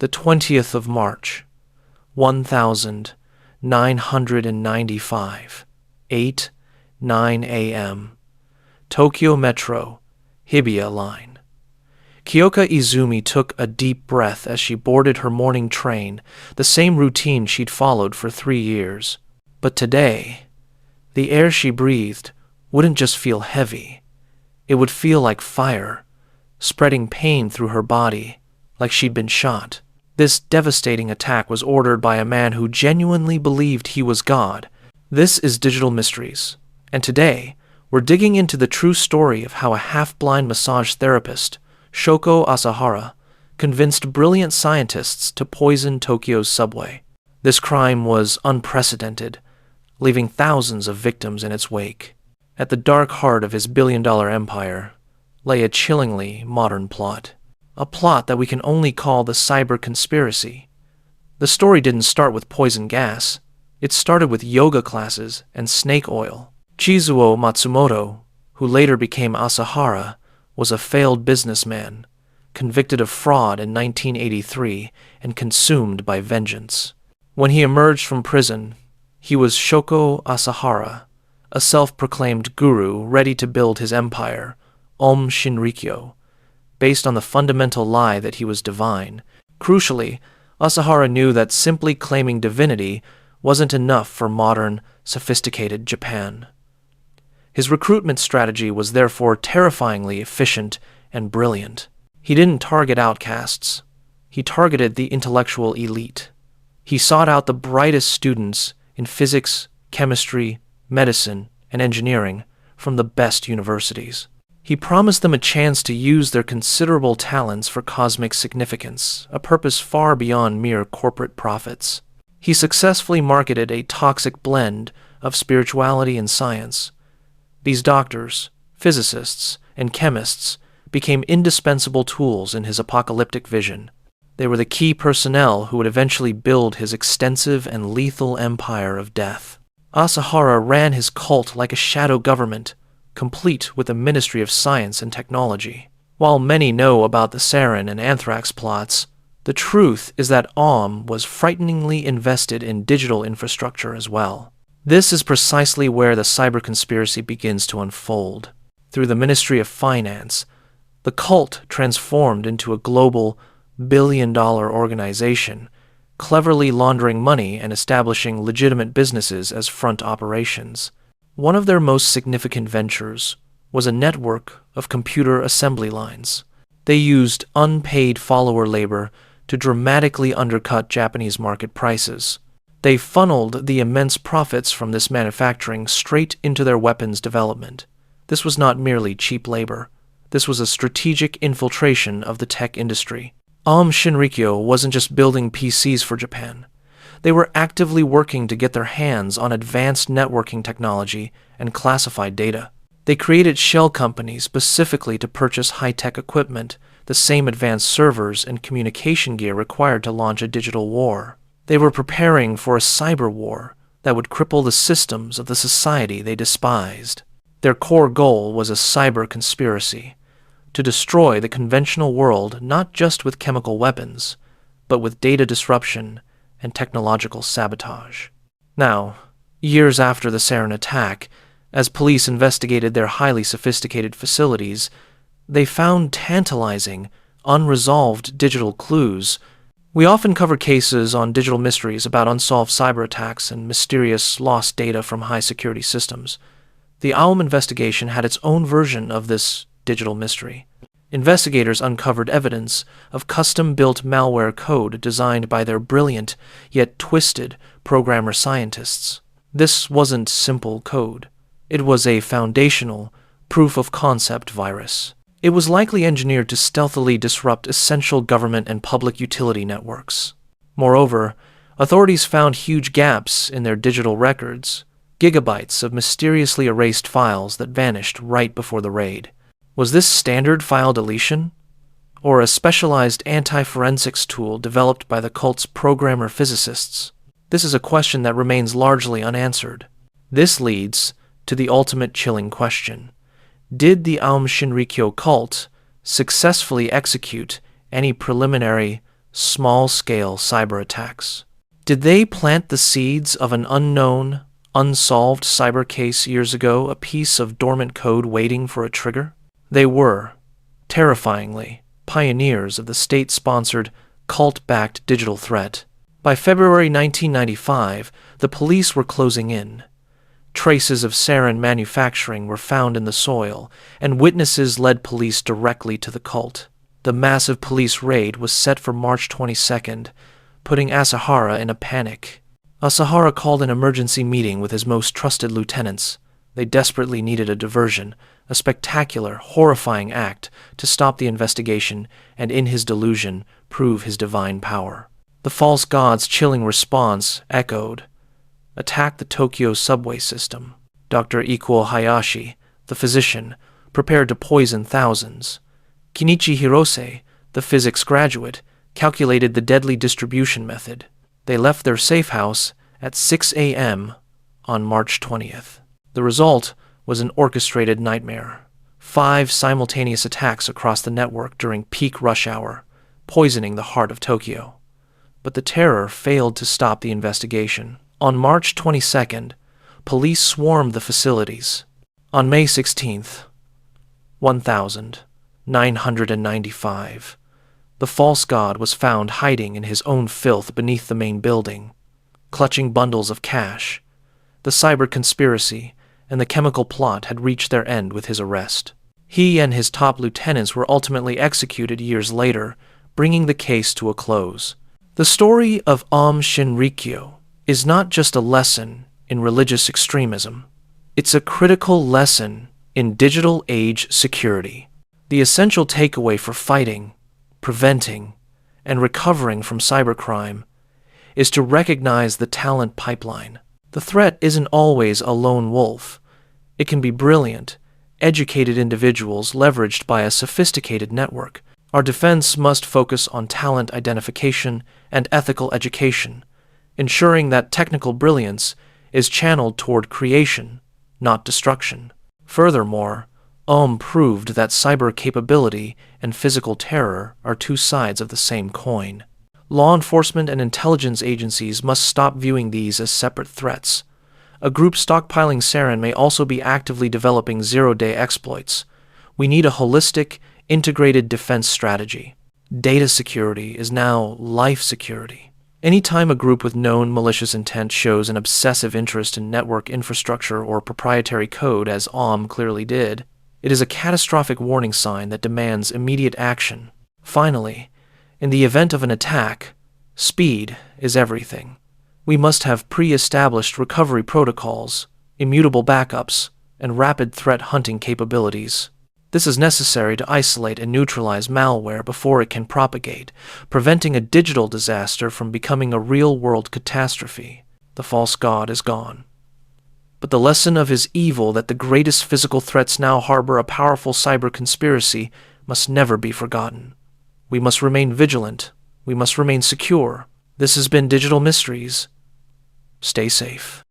the 20th of March, 1995, 8:09 a.m. Tokyo Metro, Hibiya Line. Kyoka Izumi took a deep breath as she boarded her morning train, the same routine she'd followed for 3 years. But today, the air she breathed wouldn't just feel heavy. It would feel like fire, spreading pain through her body, like she'd been shot. This devastating attack was ordered by a man who genuinely believed he was God. This is Digital Mysteries, and today, we're digging into the true story of how a half-blind massage therapist, Shoko Asahara, convinced brilliant scientists to poison Tokyo's subway. This crime was unprecedented, leaving thousands of victims in its wake. At the dark heart of his billion-dollar empire lay a chillingly modern plot. A plot that we can only call the cyber conspiracy. The story didn't start with poison gas. It started with yoga classes and snake oil. Chizuo Matsumoto, who later became Asahara, was a failed businessman, convicted of fraud in 1983 and consumed by vengeance. When he emerged from prison, he was Shoko Asahara, a self-proclaimed guru ready to build his empire, Aum Shinrikyo, based on the fundamental lie that he was divine. Crucially, Asahara knew that simply claiming divinity wasn't enough for modern, sophisticated Japan. His recruitment strategy was therefore terrifyingly efficient and brilliant. He didn't target outcasts. He targeted the intellectual elite. He sought out the brightest students in physics, chemistry, medicine, and engineering from the best universities. He promised them a chance to use their considerable talents for cosmic significance, a purpose far beyond mere corporate profits. He successfully marketed a toxic blend of spirituality and science. These doctors, physicists, and chemists became indispensable tools in his apocalyptic vision. They were the key personnel who would eventually build his extensive and lethal empire of death. Asahara ran his cult like a shadow government, complete with a Ministry of Science and Technology. While many know about the sarin and anthrax plots, the truth is that Aum was frighteningly invested in digital infrastructure as well. This is precisely where the cyber conspiracy begins to unfold. Through the Ministry of Finance, the cult transformed into a global, billion-dollar organization, cleverly laundering money and establishing legitimate businesses as front operations. One of their most significant ventures was a network of computer assembly lines. They used unpaid follower labor to dramatically undercut Japanese market prices. They funneled the immense profits from this manufacturing straight into their weapons development. This was not merely cheap labor. This was a strategic infiltration of the tech industry. Aum Shinrikyo wasn't just building PCs for Japan. They were actively working to get their hands on advanced networking technology and classified data. They created shell companies specifically to purchase high-tech equipment, the same advanced servers and communication gear required to launch a digital war. They were preparing for a cyber war that would cripple the systems of the society they despised. Their core goal was a cyber conspiracy, to destroy the conventional world not just with chemical weapons, but with data disruption and technological sabotage. Now, years after the Sarin attack, as police investigated their highly sophisticated facilities, they found tantalizing, unresolved digital clues. We often cover cases on Digital Mysteries about unsolved cyber attacks and mysterious lost data from high-security systems. The Aum investigation had its own version of this digital mystery. Investigators uncovered evidence of custom-built malware code designed by their brilliant, yet twisted, programmer scientists. This wasn't simple code. It was a foundational, proof-of-concept virus. It was likely engineered to stealthily disrupt essential government and public utility networks. Moreover, authorities found huge gaps in their digital records, gigabytes of mysteriously erased files that vanished right before the raid. Was this standard file deletion, or a specialized anti-forensics tool developed by the cult's programmer physicists? This is a question that remains largely unanswered. This leads to the ultimate chilling question. Did the Aum Shinrikyo cult successfully execute any preliminary, small-scale cyber attacks. Did they plant the seeds of an unknown, unsolved cyber case years ago, a piece of dormant code waiting for a trigger? They were, terrifyingly, pioneers of the state-sponsored, cult-backed digital threat. By February 1995, the police were closing in. Traces of sarin manufacturing were found in the soil, and witnesses led police directly to the cult. The massive police raid was set for March 22nd, putting Asahara in a panic. Asahara called an emergency meeting with his most trusted lieutenants. They desperately needed a diversion, a spectacular, horrifying act to stop the investigation and, in his delusion, prove his divine power. The false god's chilling response echoed, "Attack the Tokyo Subway system." Dr. Ikuo Hayashi, the physician, prepared to poison thousands. Kenichi Hirose, the physics graduate, calculated the deadly distribution method. They left their safe house at 6 a.m. on March 20th. The result was an orchestrated nightmare. 5 simultaneous attacks across the network during peak rush hour, poisoning the heart of Tokyo. But the terror failed to stop the investigation. On March 22nd, police swarmed the facilities. On May 16th, 1995, the false god was found hiding in his own filth beneath the main building, clutching bundles of cash. The cyber conspiracy and the chemical plot had reached their end with his arrest. He and his top lieutenants were ultimately executed years later, bringing the case to a close. The story of Aum Shinrikyo is not just a lesson in religious extremism. It's a critical lesson in digital age security. The essential takeaway for fighting, preventing, and recovering from cybercrime is to recognize the talent pipeline. The threat isn't always a lone wolf. It can be brilliant, educated individuals leveraged by a sophisticated network. Our defense must focus on talent identification and ethical education, ensuring that technical brilliance is channeled toward creation, not destruction. Furthermore, Aum proved that cyber capability and physical terror are two sides of the same coin. Law enforcement and intelligence agencies must stop viewing these as separate threats. A group stockpiling sarin may also be actively developing zero-day exploits. We need a holistic, integrated defense strategy. Data security is now life security. Anytime a group with known malicious intent shows an obsessive interest in network infrastructure or proprietary code, as Aum clearly did, it is a catastrophic warning sign that demands immediate action. Finally, in the event of an attack, speed is everything. We must have pre-established recovery protocols, immutable backups, and rapid threat hunting capabilities. This is necessary to isolate and neutralize malware before it can propagate, preventing a digital disaster from becoming a real-world catastrophe. The false god is gone. But the lesson of his evil that the greatest physical threats now harbor a powerful cyber conspiracy must never be forgotten. We must remain vigilant. We must remain secure. This has been Digital Mysteries. Stay safe.